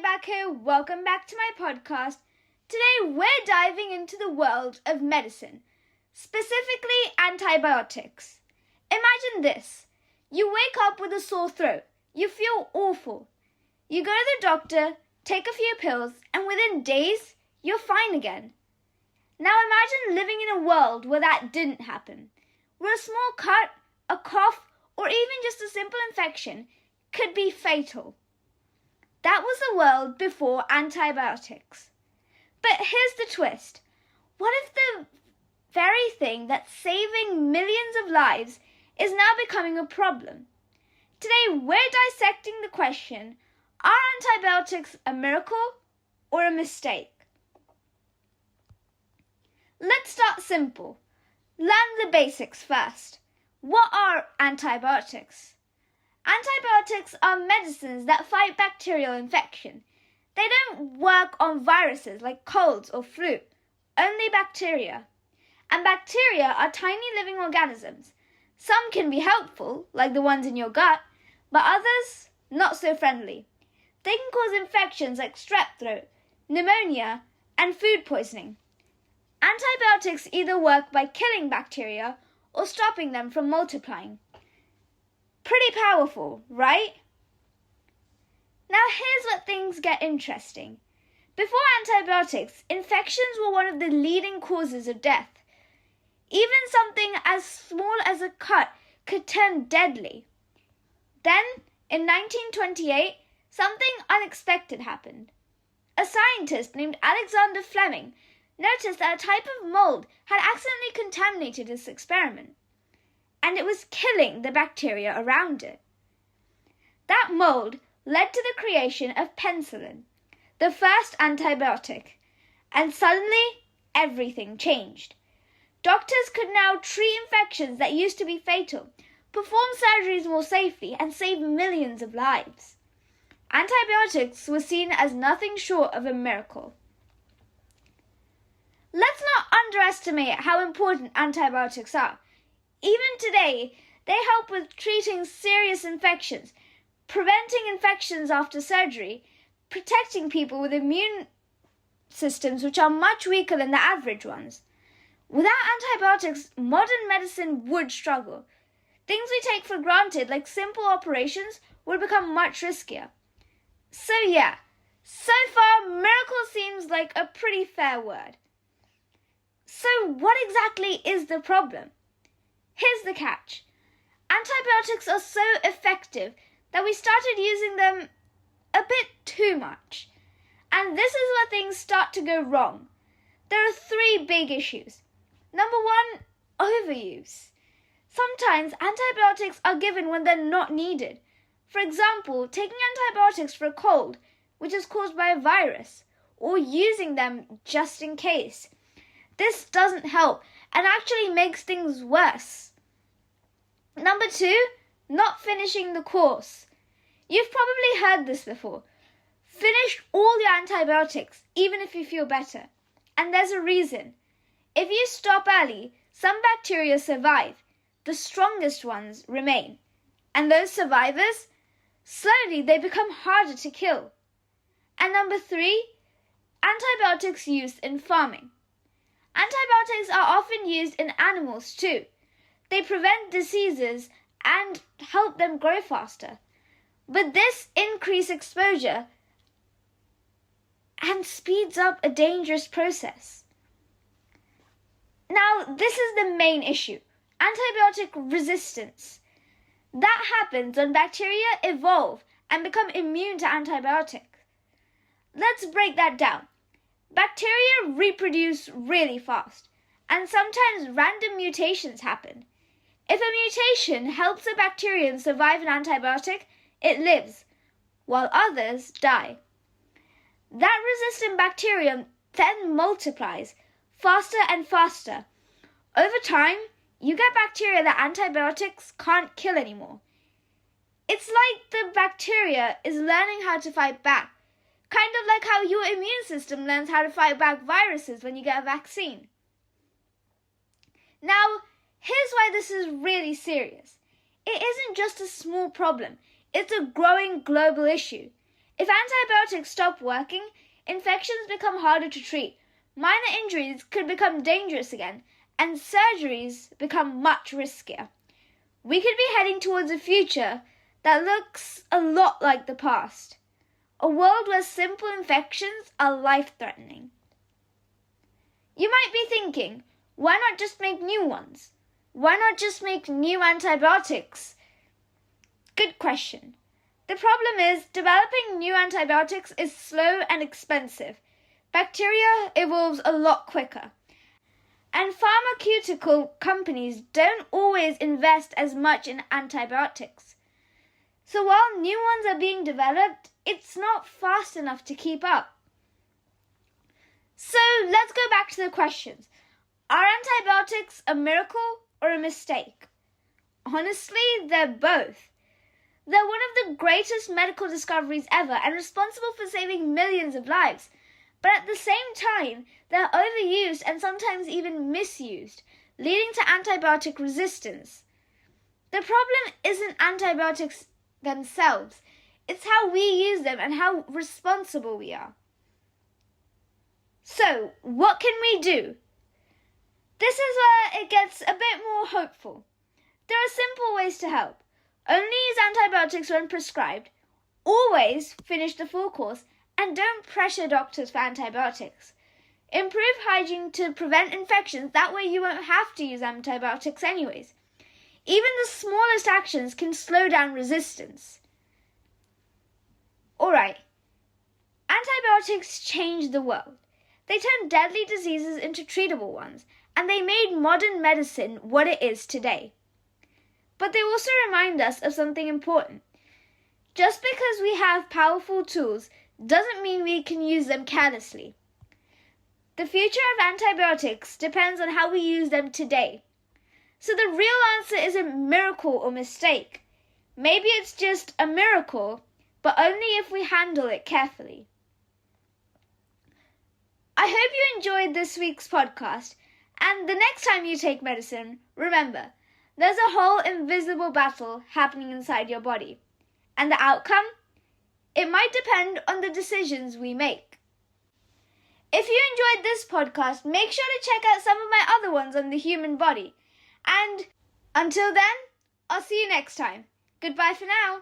back here. Welcome back to my podcast. Today we're diving into the world of medicine, specifically antibiotics. Imagine this. You wake up with a sore throat. You feel awful. You go to the doctor, take a few pills, and within days, you're fine again. Now imagine living in a world where that didn't happen, where a small cut, a cough, or even just a simple infection could be fatal. That was the world before antibiotics. But here's the twist. What if the very thing that's saving millions of lives is now becoming a problem? Today we're dissecting the question, are antibiotics a miracle or a mistake? Let's start simple. Learn the basics first. What are antibiotics? Antibiotics are medicines that fight bacterial infection. They don't work on viruses like colds or flu, only bacteria. And bacteria are tiny living organisms. Some can be helpful, like the ones in your gut, but others not so friendly. They can cause infections like strep throat, pneumonia, and food poisoning. Antibiotics either work by killing bacteria or stopping them from multiplying. Pretty powerful, right? Now here's where things get interesting. Before antibiotics, infections were one of the leading causes of death. Even something as small as a cut could turn deadly. Then, in 1928, something unexpected happened. A scientist named Alexander Fleming noticed that a type of mold had accidentally contaminated his experiment, and it was killing the bacteria around it. That mold led to the creation of penicillin, the first antibiotic, and suddenly everything changed. Doctors could now treat infections that used to be fatal, perform surgeries more safely, and save millions of lives. Antibiotics were seen as nothing short of a miracle. Let's not underestimate how important antibiotics are. Even today, they help with treating serious infections, preventing infections after surgery, protecting people with immune systems which are much weaker than the average ones. Without antibiotics, modern medicine would struggle. Things we take for granted, like simple operations, would become much riskier. So far, miracle seems like a pretty fair word. So what exactly is the problem? Here's the catch. Antibiotics are so effective that we started using them a bit too much. And this is where things start to go wrong. There are three big issues. Number one, overuse. Sometimes antibiotics are given when they're not needed. For example, taking antibiotics for a cold, which is caused by a virus, or using them just in case. This doesn't help and actually makes things worse. Number two, not finishing the course. You've probably heard this before. Finish all your antibiotics, even if you feel better. And there's a reason. If you stop early, some bacteria survive. The strongest ones remain. And those survivors, slowly they become harder to kill. And number three, antibiotics used in farming. Antibiotics are often used in animals too. They prevent diseases and help them grow faster. But this increased exposure and speeds up a dangerous process. Now, this is the main issue, antibiotic resistance. That happens when bacteria evolve and become immune to antibiotics. Let's break that down. Bacteria reproduce really fast, and sometimes random mutations happen. If a mutation helps a bacterium survive an antibiotic, it lives, while others die. That resistant bacterium then multiplies faster and faster. Over time, you get bacteria that antibiotics can't kill anymore. It's like the bacteria is learning how to fight back. Kind of like how your immune system learns how to fight back viruses when you get a vaccine. Now, here's why this is really serious. It isn't just a small problem. It's a growing global issue. If antibiotics stop working, infections become harder to treat, minor injuries could become dangerous again, and surgeries become much riskier. We could be heading towards a future that looks a lot like the past. A world where simple infections are life-threatening. You might be thinking, why not just make new ones? Why not just make new antibiotics? Good question. The problem is, developing new antibiotics is slow and expensive. Bacteria evolves a lot quicker. And pharmaceutical companies don't always invest as much in antibiotics. So while new ones are being developed, it's not fast enough to keep up. So let's go back to the questions. Are antibiotics a miracle or a mistake? Honestly, they're both. They're one of the greatest medical discoveries ever and responsible for saving millions of lives. But at the same time, they're overused and sometimes even misused, leading to antibiotic resistance. The problem isn't antibiotics themselves. It's how we use them and how responsible we are. So, what can we do? This is where it gets a bit more hopeful. There are simple ways to help. Only use antibiotics when prescribed. Always finish the full course and don't pressure doctors for antibiotics. Improve hygiene to prevent infections. That way you won't have to use antibiotics anyways. Even the smallest actions can slow down resistance. Alright, antibiotics changed the world. They turned deadly diseases into treatable ones, and they made modern medicine what it is today. But they also remind us of something important. Just because we have powerful tools doesn't mean we can use them carelessly. The future of antibiotics depends on how we use them today. So the real answer isn't miracle or mistake. Maybe it's just a miracle, but only if we handle it carefully. I hope you enjoyed this week's podcast, and the next time you take medicine, remember, there's a whole invisible battle happening inside your body. And the outcome? It might depend on the decisions we make. If you enjoyed this podcast, make sure to check out some of my other ones on the human body. And until then, I'll see you next time. Goodbye for now.